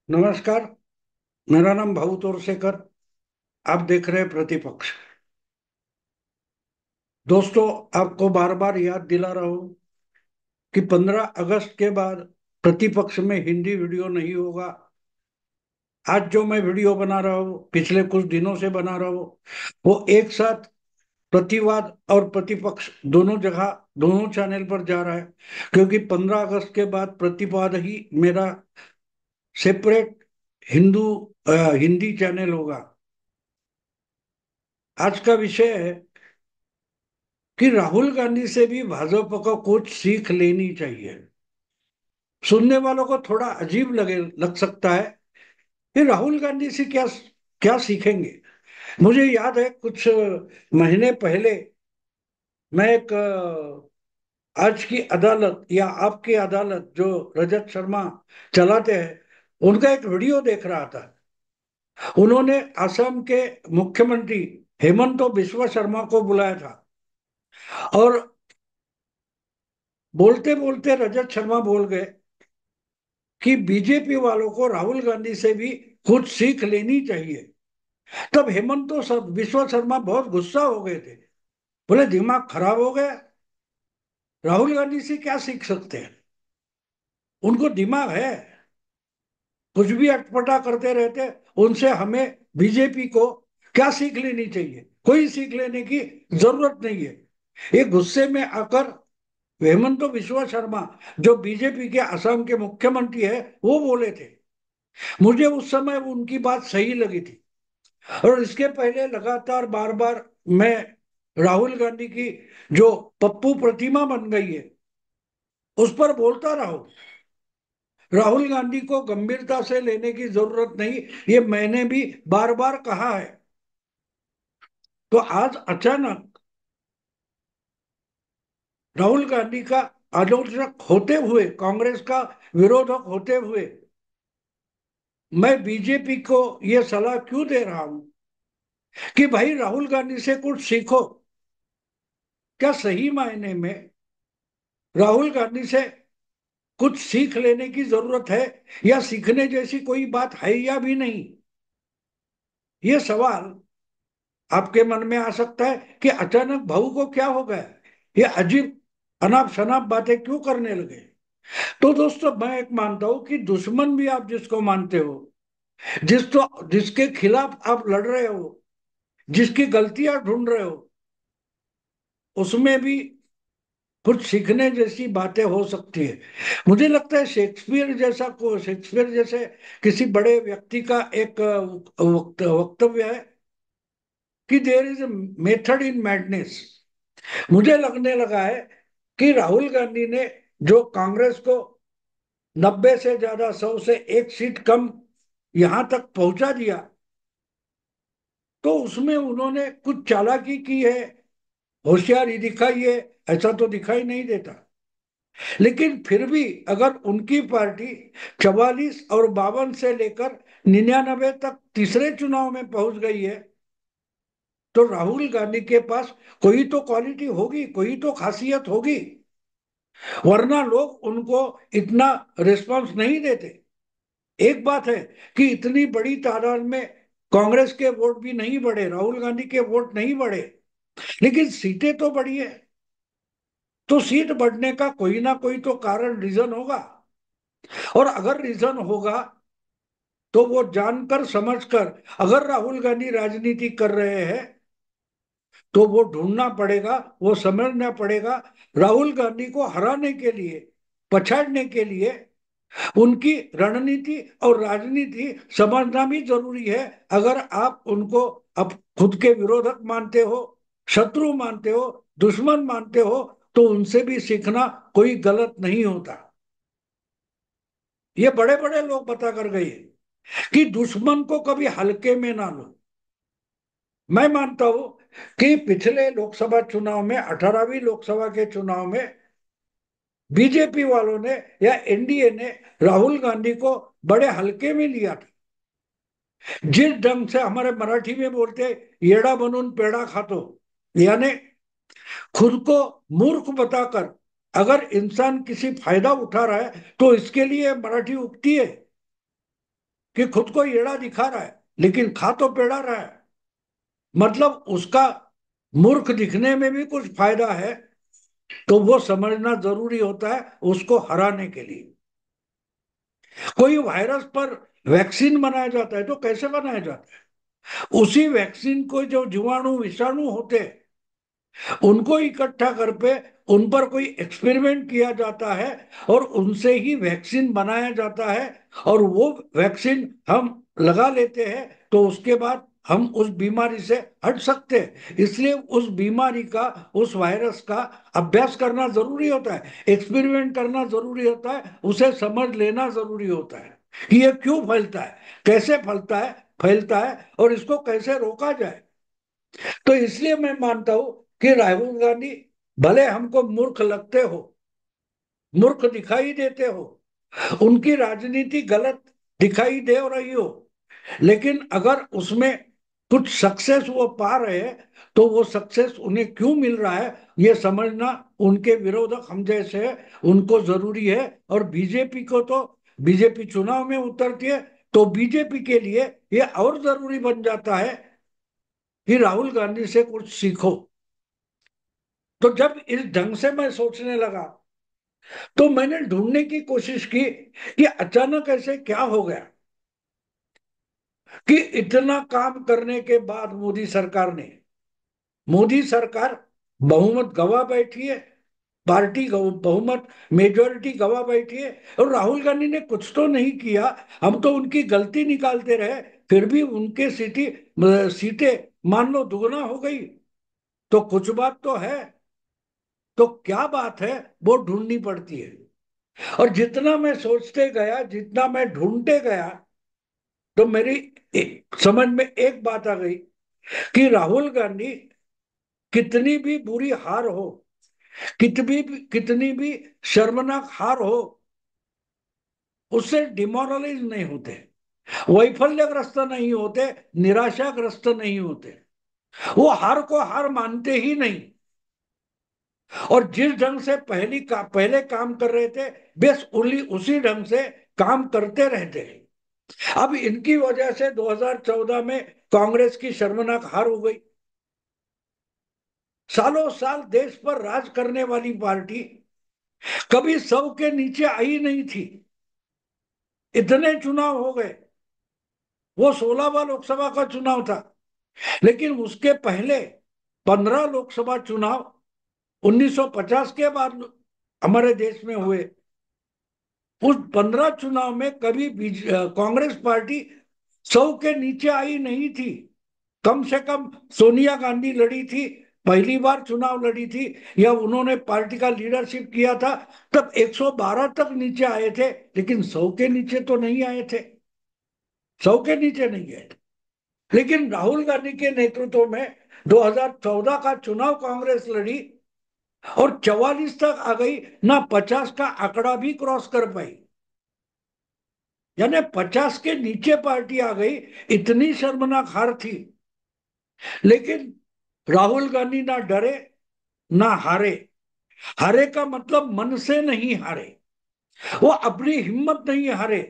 नमस्कार। मेरा नाम भाऊ तोरसेकर। आप देख रहे हैं प्रतिपक्ष। दोस्तों, आपको बार बार याद दिला रहा हूं कि 15 अगस्त के बाद प्रतिपक्ष में हिंदी वीडियो नहीं होगा। आज जो मैं वीडियो बना रहा हूं, पिछले कुछ दिनों से बना रहा हूं, वो एक साथ प्रतिवाद और प्रतिपक्ष दोनों जगह, दोनों चैनल पर जा रहा है। क्योंकि 15 अगस्त के बाद प्रतिवाद ही मेरा सेपरेट हिंदू हिंदी चैनल होगा। आज का विषय है कि राहुल गांधी से भी भाजपा को कुछ सीख लेनी चाहिए। सुनने वालों को थोड़ा अजीब लग सकता है कि राहुल गांधी से क्या क्या सीखेंगे। मुझे याद है कुछ महीने पहले मैं एक आज की अदालत या आपकी अदालत जो रजत शर्मा चलाते हैं, उनका एक वीडियो देख रहा था। उन्होंने असम के मुख्यमंत्री हेमंत बिस्वा शर्मा को बुलाया था और बोलते बोलते रजत शर्मा बोल गए कि बीजेपी वालों को राहुल गांधी से भी कुछ सीख लेनी चाहिए। तब हेमंत तो सब विश्व शर्मा बहुत गुस्सा हो गए थे। बोले दिमाग खराब हो गया, राहुल गांधी से क्या सीख सकते हैं। उनको दिमाग है, कुछ भी अटपटा करते रहते। उनसे हमें बीजेपी को क्या सीख लेनी चाहिए? कोई सीख लेने की जरूरत नहीं है। ये गुस्से में आकर हेमंत बिस्वा शर्मा, जो बीजेपी के असम के मुख्यमंत्री है, वो बोले थे। मुझे उस समय उनकी बात सही लगी थी। और इसके पहले लगातार बार बार मैं राहुल गांधी की जो पप्पू प्रतिमा बन गई है, उस पर बोलता रहा हूं। राहुल गांधी को गंभीरता से लेने की जरूरत नहीं, ये मैंने भी बार बार कहा है। तो आज अचानक राहुल गांधी का आलोचक होते हुए, कांग्रेस का विरोधक होते हुए, मैं बीजेपी को यह सलाह क्यों दे रहा हूं कि भाई राहुल गांधी से कुछ सीखो। क्या सही मायने में राहुल गांधी से कुछ सीख लेने की जरूरत है, या सीखने जैसी कोई बात है या भी नहीं? ये सवाल आपके मन में आ सकता है कि अचानक भाऊ को क्या हो गया, ये अजीब अनाप शनाप बातें क्यों करने लगे। तो दोस्तों, मैं एक मानता हूं कि दुश्मन भी आप जिसको मानते हो, जिसके खिलाफ आप लड़ रहे हो, जिसकी गलतियां ढूंढ रहे हो, उसमें भी कुछ सीखने जैसी बातें हो सकती है। मुझे लगता है शेक्सपियर जैसे किसी बड़े व्यक्ति का एक वक्तव्य है कि there is a method in madness. मुझे लगने लगा है कि राहुल गांधी ने जो कांग्रेस को 90 से ज्यादा, 100 से एक सीट कम यहां तक पहुंचा दिया, तो उसमें उन्होंने कुछ चालाकी की है, होशियारी दिखाई है, ऐसा तो दिखाई नहीं देता। लेकिन फिर भी अगर उनकी पार्टी 44 और 52 से लेकर 99 तक तीसरे चुनाव में पहुंच गई है, तो राहुल गांधी के पास कोई तो क्वालिटी होगी, कोई तो खासियत होगी। वरना लोग उनको इतना रिस्पांस नहीं देते। एक बात है कि इतनी बड़ी तादाद में कांग्रेस के वोट भी नहीं बढ़े, राहुल गांधी के वोट नहीं बढ़े, लेकिन सीटें तो बढ़ी है। तो सीट बढ़ने का कोई ना कोई तो कारण, रीजन होगा। और अगर रीजन होगा तो वो जानकर समझकर, अगर राहुल गांधी राजनीति कर रहे हैं, तो वो ढूंढना पड़ेगा, वो समझना पड़ेगा। राहुल गांधी को हराने के लिए, पछाड़ने के लिए उनकी रणनीति और राजनीति समझना भी जरूरी है। अगर आप उनको अब खुद के विरोधक मानते हो, शत्रु मानते हो, दुश्मन मानते हो, तो उनसे भी सीखना कोई गलत नहीं होता। ये बड़े बड़े लोग बता कर गए कि दुश्मन को कभी हल्के में ना लो। मैं मानता हूं कि पिछले लोकसभा चुनाव में, 18वीं लोकसभा के चुनाव में, बीजेपी वालों ने या एनडीए ने राहुल गांधी को बड़े हल्के में लिया था। जिस ढंग से हमारे मराठी में बोलते, येड़ा बनून पेड़ा खातो, यानी खुद को मूर्ख बताकर अगर इंसान किसी फायदा उठा रहा है, तो इसके लिए मराठी उगती है कि खुद को एड़ा दिखा रहा है लेकिन खा तो पेड़ा रहा है। मतलब उसका मूर्ख दिखने में भी कुछ फायदा है, तो वो समझना जरूरी होता है उसको हराने के लिए। कोई वायरस पर वैक्सीन बनाया जाता है तो कैसे बनाया जाता है? उसी वैक्सीन को जो जीवाणु विषाणु होते हैं उनको इकट्ठा करके उन पर कोई एक्सपेरिमेंट किया जाता है और उनसे ही वैक्सीन बनाया जाता है। और वो वैक्सीन हम लगा लेते हैं तो उसके बाद हम उस बीमारी से हट सकते हैं। इसलिए उस बीमारी का, उस वायरस का अभ्यास करना जरूरी होता है, एक्सपेरिमेंट करना जरूरी होता है, उसे समझ लेना जरूरी होता है कि ये क्यों फैलता है, कैसे फैलता है और इसको कैसे रोका जाए। तो इसलिए मैं मानता हूं कि राहुल गांधी भले हमको मूर्ख लगते हो, मूर्ख दिखाई देते हो, उनकी राजनीति गलत दिखाई दे रही हो, लेकिन अगर उसमें कुछ सक्सेस वो पा रहे हैं तो वो सक्सेस उन्हें क्यों मिल रहा है ये समझना उनके विरोधक हम जैसे हैं, उनको जरूरी है। और बीजेपी को तो, बीजेपी चुनाव में उतरती है तो बीजेपी के लिए ये और जरूरी बन जाता है कि राहुल गांधी से कुछ सीखो। तो जब इस ढंग से मैं सोचने लगा तो मैंने ढूंढने की कोशिश की कि अचानक ऐसे क्या हो गया कि इतना काम करने के बाद मोदी सरकार बहुमत गवा बैठी है, बहुमत मेजोरिटी गवा बैठी है और राहुल गांधी ने कुछ तो नहीं किया। हम तो उनकी गलती निकालते रहे, फिर भी उनके सीटें मान लो दुगना हो गई, तो कुछ बात तो है। तो क्या बात है वो ढूंढनी पड़ती है। और जितना मैं सोचते गया, जितना मैं ढूंढते गया, तो मेरी समझ में एक बात आ गई कि राहुल गांधी कितनी भी बुरी हार हो, कितनी भी शर्मनाक हार हो, उससे डिमोरलाइज नहीं होते, वैफल्यग्रस्त नहीं होते, निराशाग्रस्त नहीं होते। वो हार को हार मानते ही नहीं और जिस ढंग से पहले काम कर रहे थे बस उसी ढंग से काम करते रहते हैं। अब इनकी वजह से 2014 में कांग्रेस की शर्मनाक हार हो गई। सालों साल देश पर राज करने वाली पार्टी कभी 100 के नीचे आई नहीं थी, इतने चुनाव हो गए। वो 16वां लोकसभा का चुनाव था, लेकिन उसके पहले 15 लोकसभा चुनाव 1950 के बाद हमारे देश में हुए। उस 15 चुनाव में कभी कांग्रेस पार्टी 100 के नीचे आई नहीं थी। कम से कम सोनिया गांधी लड़ी थी, पहली बार चुनाव लड़ी थी या उन्होंने पार्टी का लीडरशिप किया था, तब 112 तक नीचे आए थे, लेकिन 100 के नीचे तो नहीं आए थे, 100 के नीचे नहीं आए थे। लेकिन राहुल गांधी के नेतृत्व में 2014 का चुनाव कांग्रेस लड़ी और 44 तक आ गई, ना 50 का आंकड़ा भी क्रॉस कर पाई, यानी 50 के नीचे पार्टी आ गई। इतनी शर्मनाक हार थी, लेकिन राहुल गांधी ना डरे ना हारे। हारे का मतलब मन से नहीं हारे, वो अपनी हिम्मत नहीं हारे।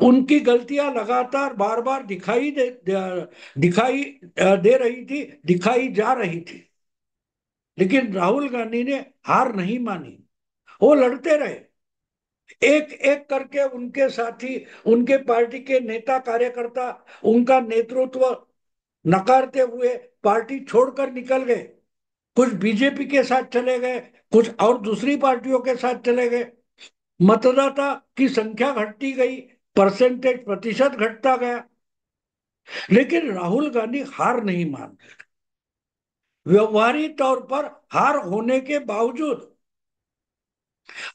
उनकी गलतियां लगातार बार बार दिखाई दे रही थी, दिखाई जा रही थी, लेकिन राहुल गांधी ने हार नहीं मानी, वो लड़ते रहे। एक एक करके उनके साथी, उनके पार्टी के नेता कार्यकर्ता उनका नेतृत्व नकारते हुए पार्टी छोड़कर निकल गए। कुछ बीजेपी के साथ चले गए, कुछ और दूसरी पार्टियों के साथ चले गए। मतदाता की संख्या घटती गई, परसेंटेज प्रतिशत घटता गया, लेकिन राहुल गांधी हार नहीं मानते। व्यवहारिक तौर पर हार होने के बावजूद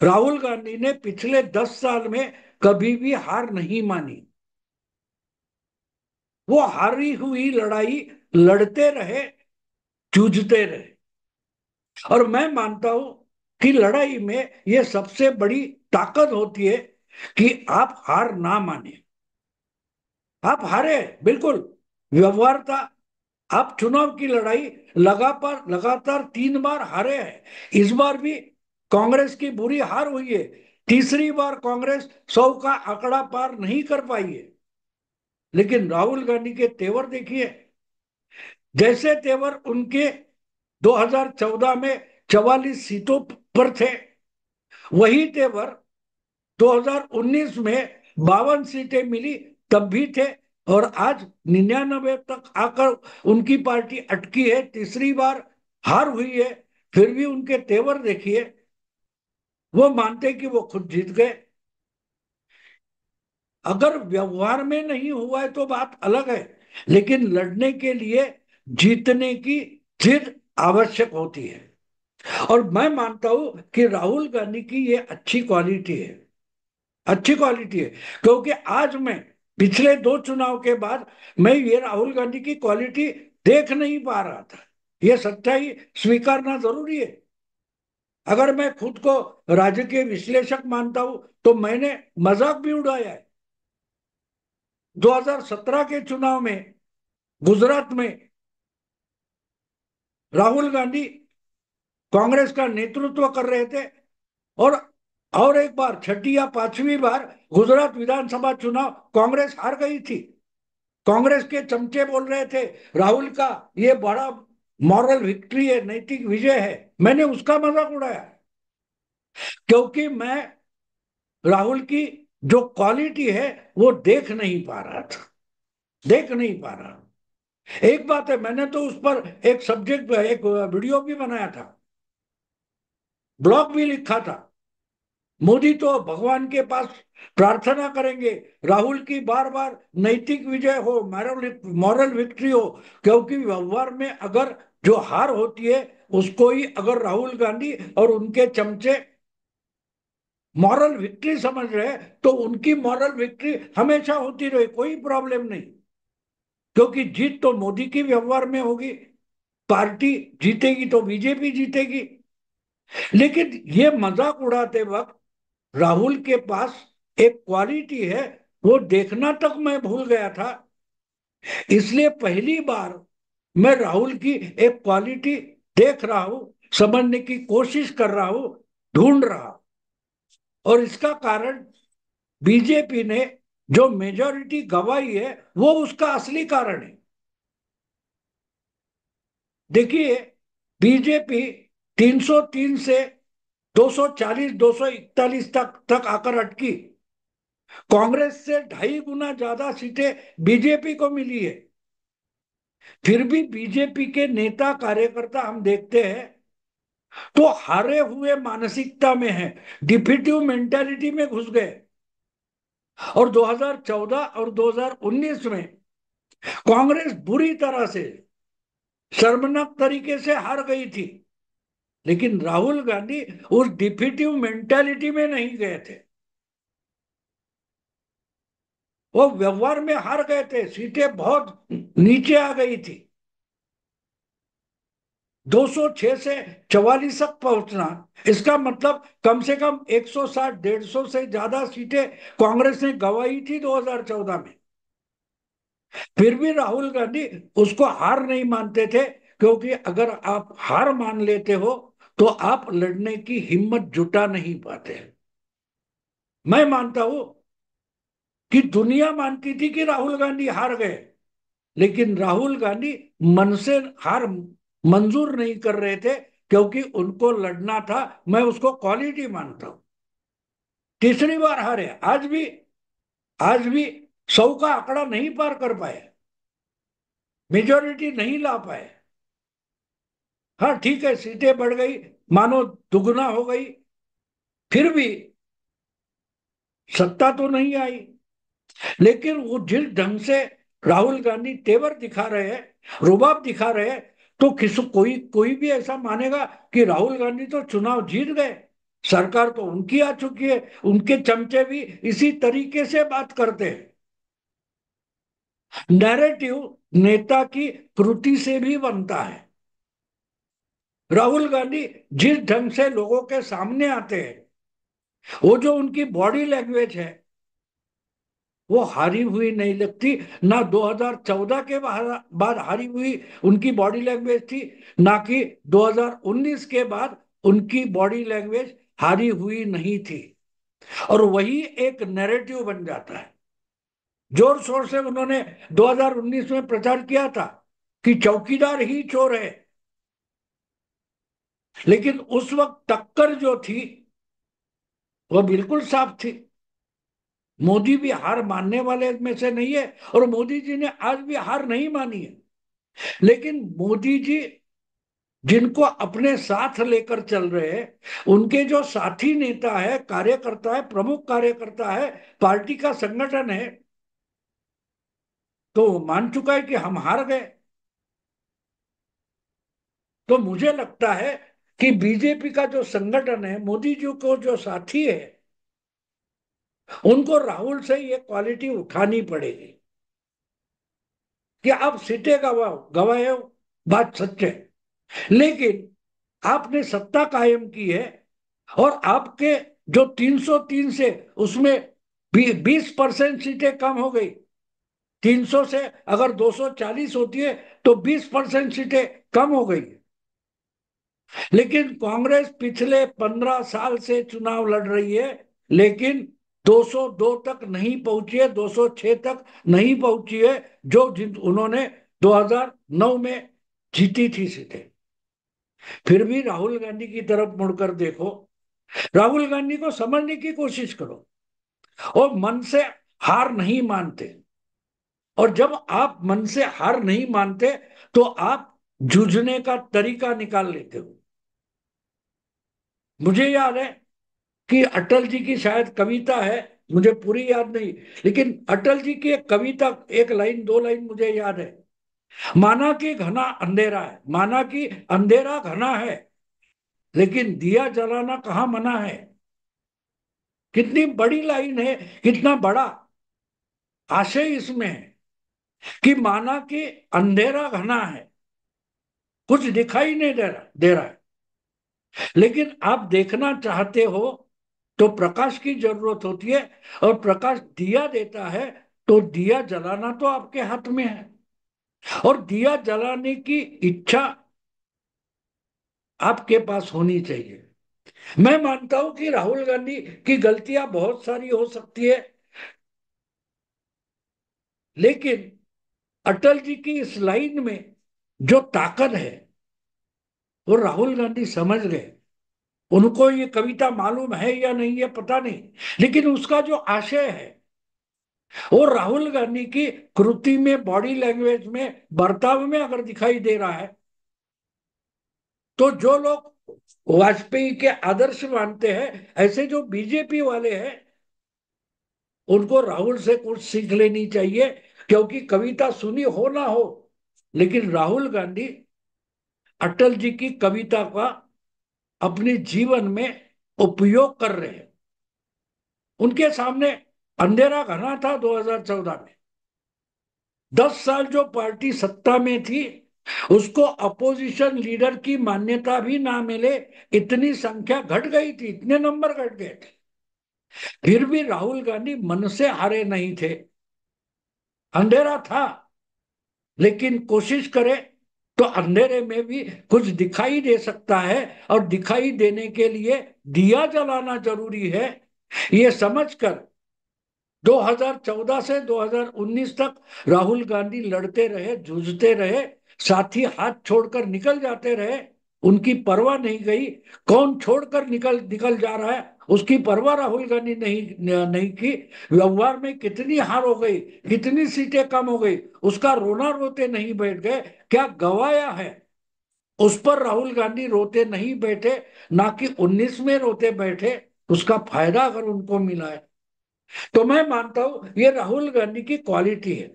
राहुल गांधी ने पिछले 10 साल में कभी भी हार नहीं मानी। वो हारी हुई लड़ाई लड़ते रहे, जूझते रहे। और मैं मानता हूं कि लड़ाई में ये सबसे बड़ी ताकत होती है कि आप हार ना माने। आप हारे, बिल्कुल, व्यवहार था। आप चुनाव की लड़ाई लगातार 3 बार हारे हैं। इस बार भी कांग्रेस की बुरी हार हुई है, तीसरी बार कांग्रेस 100 का आंकड़ा पार नहीं कर पाई है। लेकिन राहुल गांधी के तेवर देखिए, जैसे तेवर उनके 2014 में 44 सीटों पर थे, वही तेवर 2019 में 52 सीटें मिली तब भी थे, और आज 99 तक आकर उनकी पार्टी अटकी है, तीसरी बार हार हुई है। फिर भी उनके तेवर देखिए, वो मानते कि वो खुद जीत गए। अगर व्यवहार में नहीं हुआ है तो बात अलग है, लेकिन लड़ने के लिए जीतने की जिद आवश्यक होती है। और मैं मानता हूं कि राहुल गांधी की ये अच्छी क्वालिटी है, अच्छी क्वालिटी है। क्योंकि आज मैं पिछले दो चुनाव के बाद मैं ये राहुल गांधी की क्वालिटी देख नहीं पा रहा था। ये सच्चाई स्वीकारना जरूरी है। अगर मैं खुद को राजकीय विश्लेषक मानता हूं तो मैंने मजाक भी उड़ाया है। 2017 के चुनाव में गुजरात में राहुल गांधी कांग्रेस का नेतृत्व कर रहे थे, और एक बार छठी या पांचवी बार गुजरात विधानसभा चुनाव कांग्रेस हार गई थी। कांग्रेस के चमचे बोल रहे थे राहुल का ये बड़ा मॉरल विक्ट्री है, नैतिक विजय है। मैंने उसका मजाक उड़ाया, क्योंकि मैं राहुल की जो क्वालिटी है वो देख नहीं पा रहा था, देख नहीं पा रहा। एक बात है, मैंने तो उस पर एक सब्जेक्ट, एक वीडियो भी बनाया था, ब्लॉग भी लिखा था। मोदी तो भगवान के पास प्रार्थना करेंगे राहुल की बार बार नैतिक विजय हो, मॉरल मॉरल विक्ट्री हो। क्योंकि व्यवहार में अगर जो हार होती है उसको ही अगर राहुल गांधी और उनके चमचे मॉरल विक्ट्री समझ रहे हैं तो उनकी मॉरल विक्ट्री हमेशा होती रहे, कोई प्रॉब्लम नहीं। क्योंकि जीत तो मोदी की व्यवहार में होगी, पार्टी जीतेगी तो बीजेपी जीतेगी। लेकिन ये मजाक उड़ाते वक्त राहुल के पास एक क्वालिटी है, वो देखना तक मैं भूल गया था। इसलिए पहली बार मैं राहुल की एक क्वालिटी देख रहा हूं, समझने की कोशिश कर रहा हूं, ढूंढ रहा हूं। और इसका कारण बीजेपी ने जो मेजोरिटी गंवाई है वो उसका असली कारण है। देखिए, बीजेपी 303 से 240 241 तक आकर अटकी। कांग्रेस से 2.5 गुना ज्यादा सीटें बीजेपी को मिली है। फिर भी बीजेपी के नेता कार्यकर्ता हम देखते हैं तो हारे हुए मानसिकता में है, डिफीटिव मेंटालिटी में घुस गए। और 2014 और 2019 में कांग्रेस बुरी तरह से शर्मनाक तरीके से हार गई थी। लेकिन राहुल गांधी उस डिफीटिव मेंटालिटी में नहीं गए थे, वो व्यवहार में हार गए थे, सीटें बहुत नीचे आ गई थी। 206 से 44 तक पहुंचना, इसका मतलब कम से कम 160 150 से ज्यादा सीटें कांग्रेस ने गंवाई थी 2014 में। फिर भी राहुल गांधी उसको हार नहीं मानते थे, क्योंकि अगर आप हार मान लेते हो तो आप लड़ने की हिम्मत जुटा नहीं पाते। मैं मानता हूं कि दुनिया मानती थी कि राहुल गांधी हार गए, लेकिन राहुल गांधी मन से हार मंजूर नहीं कर रहे थे, क्योंकि उनको लड़ना था। मैं उसको क्वालिटी मानता हूं। तीसरी बार हारे, आज भी 100 का आंकड़ा नहीं पार कर पाए, मेजोरिटी नहीं ला पाए। हाँ ठीक है, सीटें बढ़ गई, मानो दुगुना हो गई, फिर भी सत्ता तो नहीं आई। लेकिन वो जिस ढंग से राहुल गांधी तेवर दिखा रहे हैं, रुबाब दिखा रहे हैं, तो कोई कोई भी ऐसा मानेगा कि राहुल गांधी तो चुनाव जीत गए, सरकार तो उनकी आ चुकी है। उनके चमचे भी इसी तरीके से बात करते हैं। नैरेटिव नेता की कृति से भी बनता है। राहुल गांधी जिस ढंग से लोगों के सामने आते हैं, वो जो उनकी बॉडी लैंग्वेज है, वो हारी हुई नहीं लगती। ना 2014 के बाद हारी हुई उनकी बॉडी लैंग्वेज थी, ना कि 2019 के बाद उनकी बॉडी लैंग्वेज हारी हुई नहीं थी। और वही एक नैरेटिव बन जाता है। जोर शोर से उन्होंने 2019 में प्रचार किया था कि चौकीदार ही चोर है। लेकिन उस वक्त टक्कर जो थी वो बिल्कुल साफ थी। मोदी भी हार मानने वाले में से नहीं है, और मोदी जी ने आज भी हार नहीं मानी है। लेकिन मोदी जी जिनको अपने साथ लेकर चल रहे हैं, उनके जो साथी नेता है, कार्यकर्ता है, प्रमुख कार्यकर्ता है, पार्टी का संगठन है, तो वो मान चुका है कि हम हार गए। तो मुझे लगता है कि बीजेपी का जो संगठन है, मोदी जी को जो साथी है, उनको राहुल से ये क्वालिटी उठानी पड़ेगी कि आप सीटें गवाओ, गवाए हो, बात सच है। लेकिन आपने सत्ता कायम की है, और आपके जो 303 से, उसमें 20% सीटें कम हो गई। 300 से अगर 240 होती है तो 20% सीटें कम हो गई। लेकिन कांग्रेस पिछले 15 साल से चुनाव लड़ रही है, लेकिन 202 तक नहीं पहुंची है, 206 तक नहीं पहुंची है, जो उन्होंने 2009 में जीती थी सीटें। फिर भी राहुल गांधी की तरफ मुड़कर देखो, राहुल गांधी को समझने की कोशिश करो, और मन से हार नहीं मानते। और जब आप मन से हार नहीं मानते, तो आप जूझने का तरीका निकाल लेते हो। मुझे याद है कि अटल जी की शायद कविता है, मुझे पूरी याद नहीं, लेकिन अटल जी की एक कविता, एक लाइन दो लाइन मुझे याद है। माना कि घना अंधेरा है, माना कि अंधेरा घना है, लेकिन दिया जलाना कहाँ मना है। कितनी बड़ी लाइन है, कितना बड़ा आशय इसमें है, कि माना कि अंधेरा घना है, कुछ दिखाई नहीं दे रहा है, लेकिन आप देखना चाहते हो तो प्रकाश की जरूरत होती है, और प्रकाश दिया देता है, तो दिया जलाना तो आपके हाथ में है, और दिया जलाने की इच्छा आपके पास होनी चाहिए। मैं मानता हूं कि राहुल गांधी की गलतियां बहुत सारी हो सकती है, लेकिन अटल जी की इस लाइन में जो ताकत है, वो राहुल गांधी समझ गए। उनको ये कविता मालूम है या नहीं है पता नहीं, लेकिन उसका जो आशय है, वो राहुल गांधी की कृति में, बॉडी लैंग्वेज में, बर्ताव में अगर दिखाई दे रहा है, तो जो लोग वाजपेयी के आदर्श मानते हैं, ऐसे जो बीजेपी वाले हैं, उनको राहुल से कुछ सीख लेनी चाहिए। क्योंकि कविता सुनी हो ना हो, लेकिन राहुल गांधी अटल जी की कविता का अपने जीवन में उपयोग कर रहे हैं। उनके सामने अंधेरा घना था 2014 में। 10 साल जो पार्टी सत्ता में थी, उसको अपोजिशन लीडर की मान्यता भी ना मिले, इतनी संख्या घट गई थी, इतने नंबर घट गए थे। फिर भी राहुल गांधी मन से हारे नहीं थे। अंधेरा था, लेकिन कोशिश करे तो अंधेरे में भी कुछ दिखाई दे सकता है, और दिखाई देने के लिए दिया जलाना जरूरी है। ये समझकर 2014 से 2019 तक राहुल गांधी लड़ते रहे, जूझते रहे, साथी हाथ छोड़कर निकल जाते रहे, उनकी परवाह नहीं गई। कौन छोड़कर निकल निकल जा रहा है, उसकी परवाह राहुल गांधी नहीं की। व्यवहार में कितनी हार हो गई, कितनी सीटें कम हो गई, उसका रोना रोते नहीं बैठ गए। क्या गवाया है, उस पर राहुल गांधी रोते नहीं बैठे, ना कि 19 में रोते बैठे। उसका फायदा अगर उनको मिला है, तो मैं मानता हूं ये राहुल गांधी की क्वालिटी है।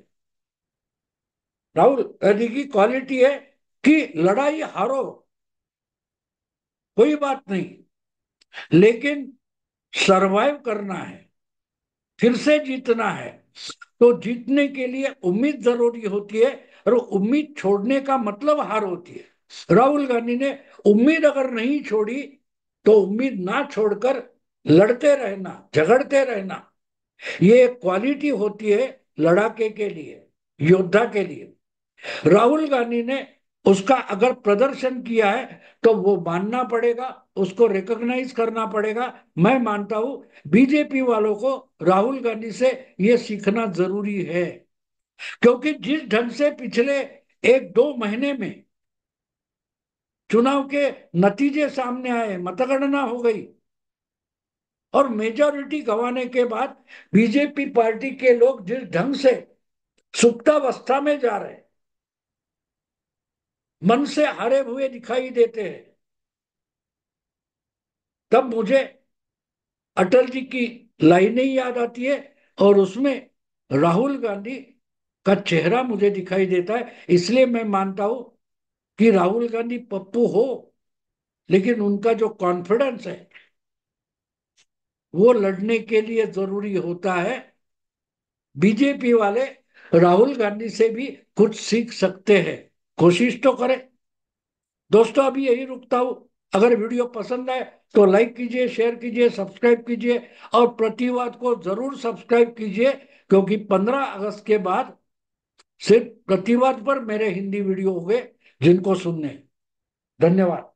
राहुल गांधी की क्वालिटी है कि लड़ाई हारो, कोई बात नहीं, लेकिन सरवाइव करना है, फिर से जीतना है। तो जीतने के लिए उम्मीद जरूरी होती है, और उम्मीद छोड़ने का मतलब हार होती है। राहुल गांधी ने उम्मीद अगर नहीं छोड़ी, तो उम्मीद ना छोड़कर लड़ते रहना, झगड़ते रहना, ये एक क्वालिटी होती है लड़ाके के लिए, योद्धा के लिए। राहुल गांधी ने उसका अगर प्रदर्शन किया है तो वो मानना पड़ेगा, उसको रिकॉग्नाइज करना पड़ेगा। मैं मानता हूं बीजेपी वालों को राहुल गांधी से ये सीखना जरूरी है, क्योंकि जिस ढंग से पिछले 1-2 महीने में चुनाव के नतीजे सामने आए, मतगणना हो गई और मेजोरिटी गंवाने के बाद बीजेपी पार्टी के लोग जिस ढंग से सुप्तावस्था में जा रहे हैं, मन से हारे हुए दिखाई देते हैं, तब मुझे अटल जी की लाइनें याद आती है और उसमें राहुल गांधी का चेहरा मुझे दिखाई देता है। इसलिए मैं मानता हूं कि राहुल गांधी पप्पू हो, लेकिन उनका जो कॉन्फिडेंस है वो लड़ने के लिए जरूरी होता है। बीजेपी वाले राहुल गांधी से भी कुछ सीख सकते हैं, कोशिश तो करें। दोस्तों अभी यही रुकता हूं। अगर वीडियो पसंद आए तो लाइक कीजिए, शेयर कीजिए, सब्सक्राइब कीजिए और प्रतिवाद को जरूर सब्सक्राइब कीजिए, क्योंकि 15 अगस्त के बाद सिर्फ प्रतिवाद पर मेरे हिंदी वीडियो होंगे जिनको सुनने। धन्यवाद।